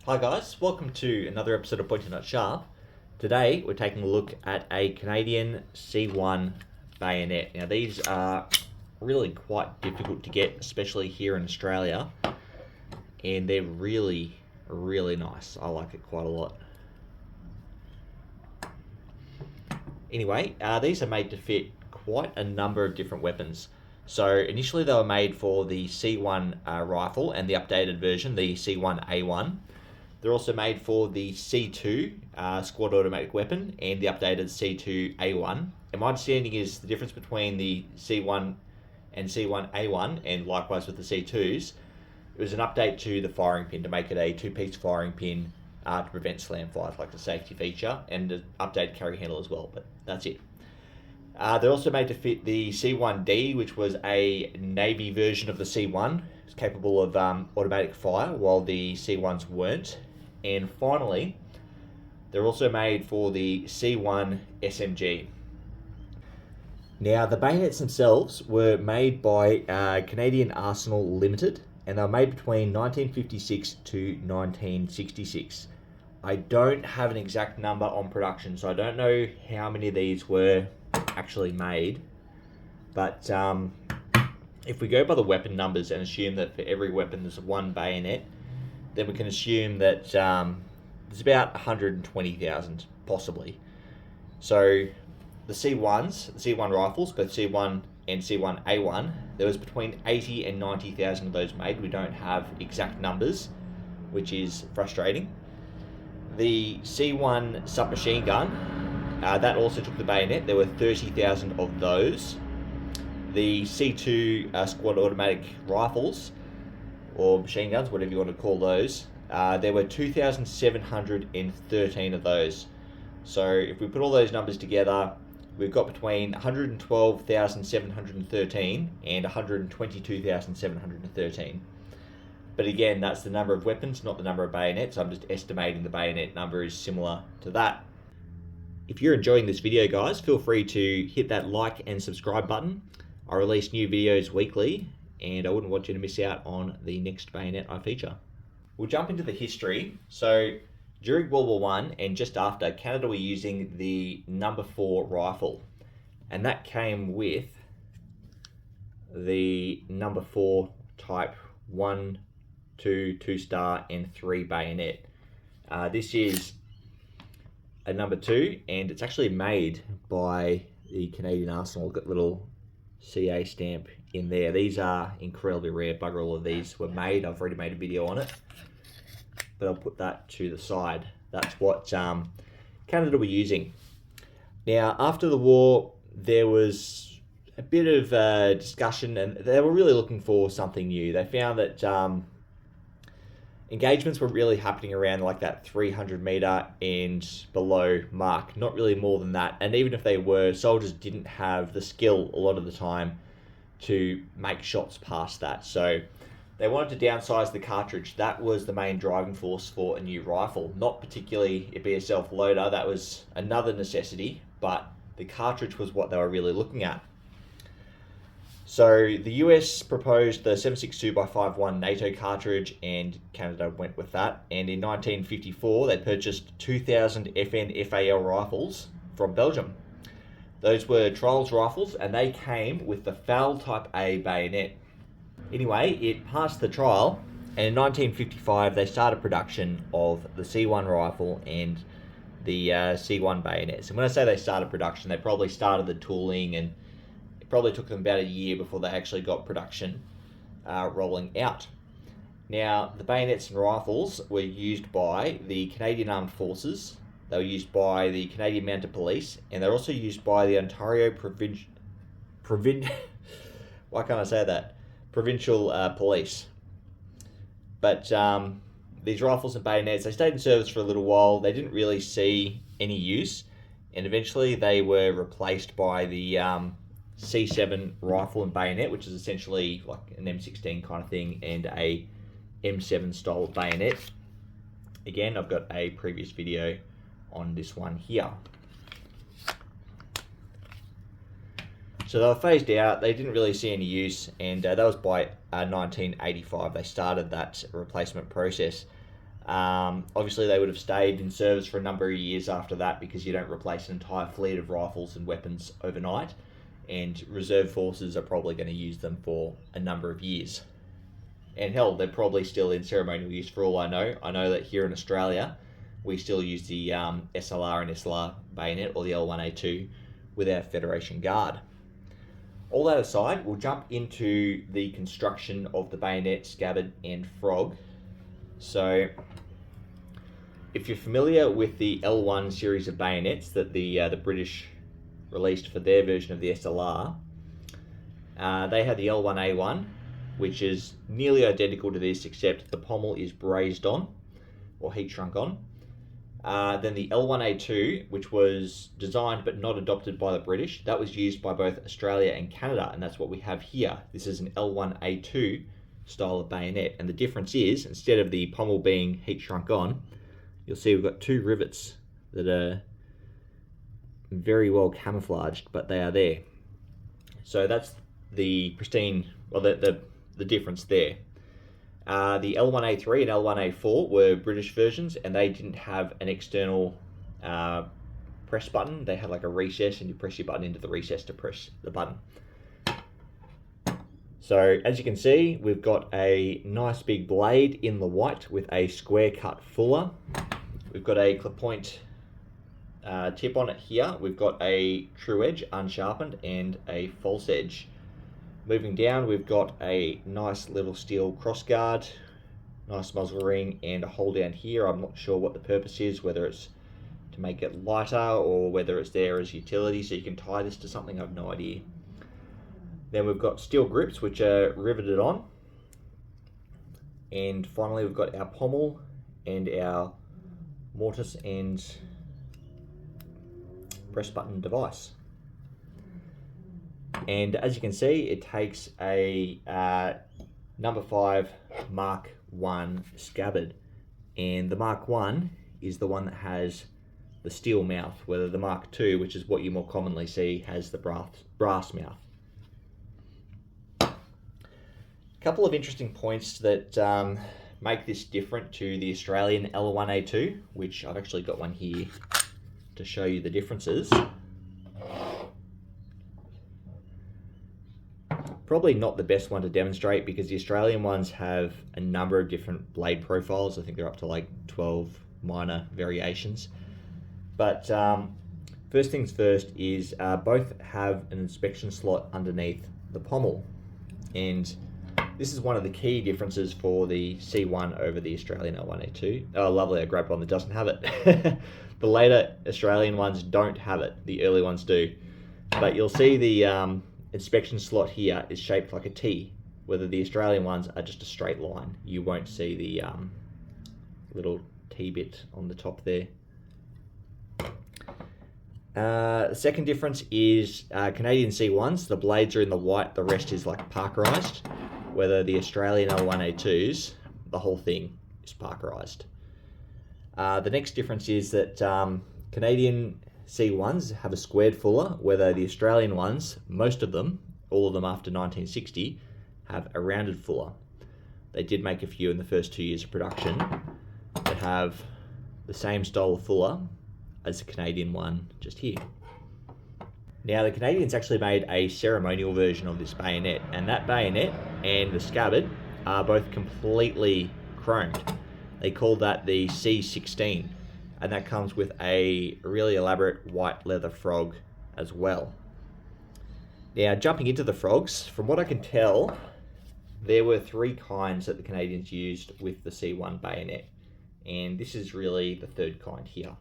Hi guys, welcome to another episode of Pointy Not Sharp. Today we're taking a look at a Canadian C1 bayonet. Now these are really quite difficult to get, especially here in Australia, and they're really nice. I like it quite a lot. Anyway, these are made to fit quite a number of different weapons. So initially they were made for the C1 rifle and the updated version, the C1A1. They're also made for the C2 squad automatic weapon and the updated C2A1. And my understanding is the difference between the C1 and C1A1, and likewise with the C2s, it was an update to the firing pin to make it a two-piece firing pin to prevent slam fires, like the safety feature, and an updated carry handle as well, but that's it. They're also made to fit the C1D, which was a Navy version of the C1. It's capable of automatic fire, while the C1s weren't. And finally, they're also made for the C1 SMG. Now, the bayonets themselves were made by Canadian Arsenal Limited, and they were made between 1956 to 1966. I don't have an exact number on production, so I don't know how many of these were actually made, but if we go by the weapon numbers and assume that for every weapon there's one bayonet, then we can assume that there's about 120,000 possibly. So the C1s, the C1 rifles, both C1 and C1A1, there was between 80 and 90,000 of those made. We don't have exact numbers, which is frustrating. The C1 submachine gun, that also took the bayonet. There were 30,000 of those. The C2 squad automatic rifles, or machine guns, whatever you want to call those, there were 2,713 of those. So if we put all those numbers together, we've got between 112,713 and 122,713. But again, that's the number of weapons, not the number of bayonets. I'm just estimating the bayonet number is similar to that. If you're enjoying this video, guys, feel free to hit that like and subscribe button. I release new videos weekly, and I wouldn't want you to miss out on the next bayonet I feature. We'll jump into the history. So during World War I and just after, Canada were using the number 4 rifle, and that came with the number 4 type 1, 2, 2-star and 3 bayonet. This is a number 2, and it's actually made by the Canadian Arsenal. Got a little CA stamp in there. These are incredibly rare. Bugger all of these were made. I've already made a video on it, but I'll put that to the side. That's what Canada were using. Now, after the war, there was a bit of discussion, and they were really looking for something new. They found that engagements were really happening around like that 300 meter and below mark, not really more than that. And even if they were, soldiers didn't have the skill a lot of the time to make shots past that. So they wanted to downsize the cartridge. That was the main driving force for a new rifle, not particularly it be a self-loader. That was another necessity, but the cartridge was what they were really looking at. So the US proposed the 7.62x5.1 NATO cartridge, and Canada went with that. And in 1954, they purchased 2,000 FN FAL rifles from Belgium. Those were trials rifles, and they came with the FAL Type A bayonet. Anyway, it passed the trial, and in 1955, they started production of the C1 rifle and the C1 bayonets. And when I say they started production, they probably started the tooling, and it probably took them about a year before they actually got production rolling out. Now, the bayonets and rifles were used by the Canadian Armed Forces, they were used by the Canadian Mounted Police, and they're also used by the Ontario why can't I say that? Provincial Police. But these rifles and bayonets, they stayed in service for a little while. They didn't really see any use, and eventually they were replaced by the C7 rifle and bayonet, which is essentially like an M16 kind of thing, and a M7 style bayonet. Again, I've got a previous video on this one here. So they were phased out, they didn't really see any use, and that was by 1985 they started that replacement process. Obviously, they would have stayed in service for a number of years after that, because you don't replace an entire fleet of rifles and weapons overnight, and reserve forces are probably going to use them for a number of years. And hell, they're probably still in ceremonial use for all I know. I know that here in Australia, we still use the SLR and SLR bayonet, or the L1A2, with our Federation Guard. All that aside, we'll jump into the construction of the bayonet, scabbard, and frog. So, if you're familiar with the L1 series of bayonets that the British released for their version of the SLR, they had the L1A1, which is nearly identical to this, except the pommel is brazed on, or heat shrunk on. Then the L1A2, which was designed but not adopted by the British, that was used by both Australia and Canada, and that's what we have here. This is an L1A2 style of bayonet, and the difference is, instead of the pommel being heat shrunk on, you'll see we've got two rivets that are very well camouflaged, but they are there. So that's the pristine, well, the difference there. The L1A3 and L1A4 were British versions, and they didn't have an external press button. They had like a recess, and you press your button into the recess to press the button. So as you can see, we've got a nice big blade in the white with a square cut fuller. We've got a clip point tip on it here. We've got a true edge unsharpened and a false edge. Moving down, we've got a nice little steel crossguard, nice muzzle ring, and a hole down here. I'm not sure what the purpose is, whether it's to make it lighter or whether it's there as utility, so you can tie this to something. I have no idea. Then we've got steel grips, which are riveted on. And finally, we've got our pommel and our mortise and press button device. And as you can see, it takes a number 5 Mark 1 scabbard, and the Mark 1 is the one that has the steel mouth, whether the Mark 2, which is what you more commonly see, has the brass mouth. A couple of interesting points that make this different to the Australian L1A2, which I've actually got one here to show you the differences. Probably not the best one to demonstrate, because the Australian ones have a number of different blade profiles. I think they're up to like 12 minor variations. But first things first is both have an inspection slot underneath the pommel. And this is one of the key differences for the C1 over the Australian L1A2. Oh, lovely, I grabbed one that doesn't have it. The later Australian ones don't have it, the early ones do. But you'll see the inspection slot here is shaped like a T, whether the Australian ones are just a straight line. You won't see the little T bit on the top there. The second difference is Canadian C1s, the blades are in the white, the rest is like parkerized, whether the Australian L1A2s, the whole thing is parkerized. The next difference is that Canadian C1s have a squared fuller, whether the Australian ones, most of them, all of them after 1960, have a rounded fuller. They did make a few in the first 2 years of production that have the same style of fuller as the Canadian one just here. Now the Canadians actually made a ceremonial version of this bayonet, and that bayonet and the scabbard are both completely chromed. They call that the C16. And that comes with a really elaborate white leather frog as well. Now, jumping into the frogs, from what I can tell, there were 3 kinds that the Canadians used with the C1 bayonet, and this is really the third kind here.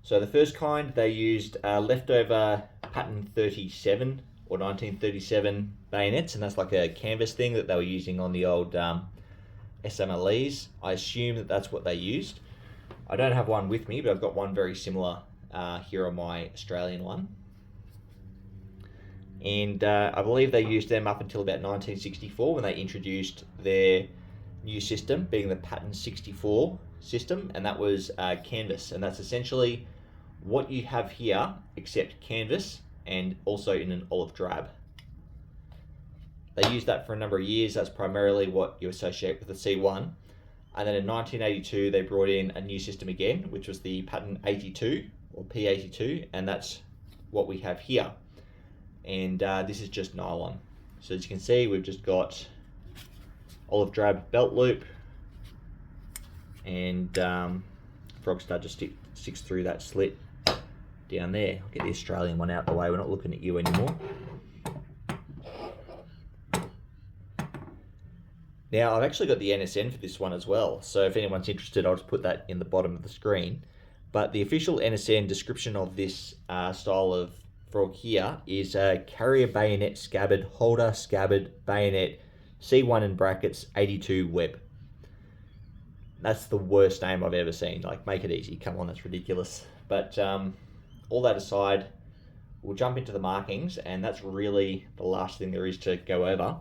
So the first kind, they used leftover pattern 37 or 1937 bayonets, and that's like a canvas thing that they were using on the old SMLEs. I assume that that's what they used. I don't have one with me, but I've got one very similar here on my Australian one. And I believe they used them up until about 1964 when they introduced their new system, being the Pattern 64 system, and that was canvas. And that's essentially what you have here, except canvas and also in an olive drab. They used that for a number of years. That's primarily what you associate with the C1. And then in 1982, they brought in a new system again, which was the pattern 82 or P82, and that's what we have here. And this is just nylon. So as you can see, we've just got olive drab belt loop, and frog stud just sticks through that slit down there. I'll get the Australian one out of the way, we're not looking at you anymore. Now I've actually got the NSN for this one as well, so if anyone's interested, I'll just put that in the bottom of the screen. But the official NSN description of this style of frog here is a carrier bayonet scabbard, holder scabbard, bayonet, C1 in brackets, 82 web. That's the worst name I've ever seen. Like, make it easy. Come on, that's ridiculous. But all that aside, we'll jump into the markings, and that's really the last thing there is to go over.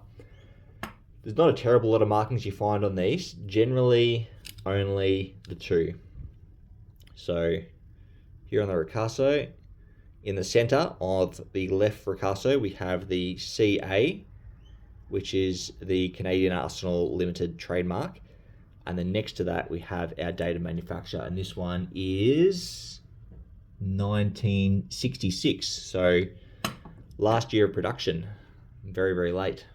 There's not a terrible lot of markings you find on these. Generally, only the two. So, here on the ricasso, in the center of the left ricasso, we have the CA, which is the Canadian Arsenal Limited trademark. And then next to that, we have our date of manufacture. And this one is 1966. So, last year of production. Very, very late.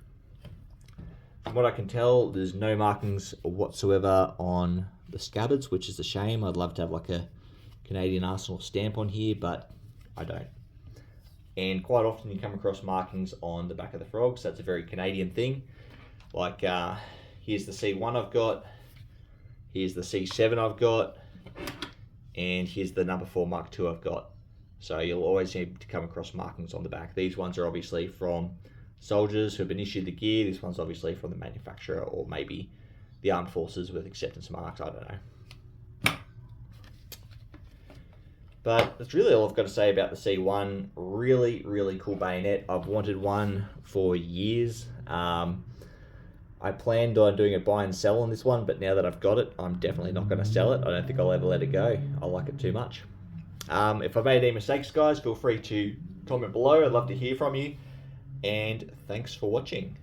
From what I can tell, there's no markings whatsoever on the scabbards, which is a shame. I'd love to have like a Canadian Arsenal stamp on here, but I don't. And quite often you come across markings on the back of the frogs. That's a very Canadian thing. Like here's the C1 I've got, here's the C7 I've got, and here's the number 4 Mark II I've got. So you'll always need to come across markings on the back. These ones are obviously from soldiers who have been issued the gear. This one's obviously from the manufacturer, or maybe the armed forces with acceptance marks. I don't know. But that's really all I've got to say about the C1. Really, really cool bayonet. I've wanted one for years. I planned on doing a buy and sell on this one, but now that I've got it, I'm definitely not going to sell it. I don't think I'll ever let it go. I like it too much. If I made any mistakes, guys, feel free to comment below. I'd love to hear from you. And thanks for watching.